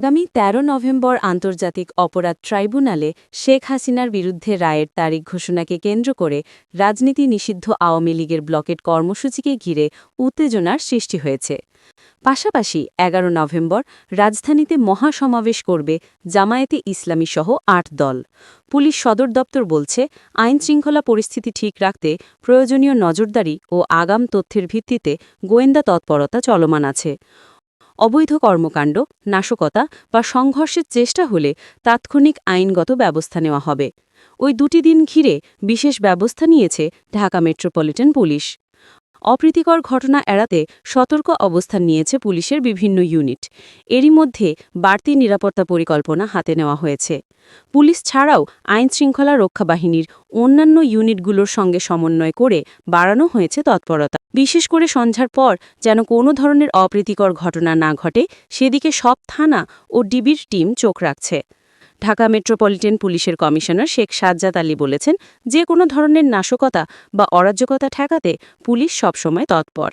আগামী ১৩ নভেম্বর আন্তর্জাতিক অপরাধ ট্রাইব্যুনালে শেখ হাসিনার বিরুদ্ধে রায়ের তারিখ ঘোষণাকে কেন্দ্র করে রাজনীতি নিষিদ্ধ আওয়ামী লীগের ব্লকেট কর্মসূচিকে ঘিরে উত্তেজনার সৃষ্টি হয়েছে। পাশাপাশি ১১ নভেম্বর রাজধানীতে মহাসমাবেশ করবে জামায়াতে ইসলামী সহ ৮ দল। পুলিশ সদর দপ্তর বলছে, আইনশৃঙ্খলা পরিস্থিতি ঠিক রাখতে প্রয়োজনীয় নজরদারি ও আগাম তথ্যের ভিত্তিতে গোয়েন্দা তৎপরতা চলমান আছে। অবৈধ কর্মকাণ্ড, নাশকতা বা সংঘর্ষের চেষ্টা হলে তাৎক্ষণিক আইনগত ব্যবস্থা নেওয়া হবে। ওই দুটি দিন ঘিরে বিশেষ ব্যবস্থা নিয়েছে ঢাকা মেট্রোপলিটন পুলিশ। অপ্রীতিকর ঘটনা এড়াতে সতর্ক অবস্থান নিয়েছে পুলিশের বিভিন্ন ইউনিট। এরই মধ্যে বাড়তি নিরাপত্তা পরিকল্পনা হাতে নেওয়া হয়েছে। পুলিশ ছাড়াও আইনশৃঙ্খলা রক্ষা বাহিনীর অন্যান্য ইউনিটগুলোর সঙ্গে সমন্বয় করে বাড়ানো হয়েছে তৎপরতা। বিশেষ করে সন্ধ্যার পর যেন কোনো ধরনের অপ্রীতিকর ঘটনা না ঘটে সেদিকে সব থানা ও ডিবির টিম চোখ রাখছে। ঢাকা মেট্রোপলিটন পুলিশের কমিশনার শেখ সাজ্জাদ আলী বলেছেন, যে কোনো ধরনের নাশকতা বা অরাজকতা ঠেকাতে পুলিশ সবসময় তৎপর।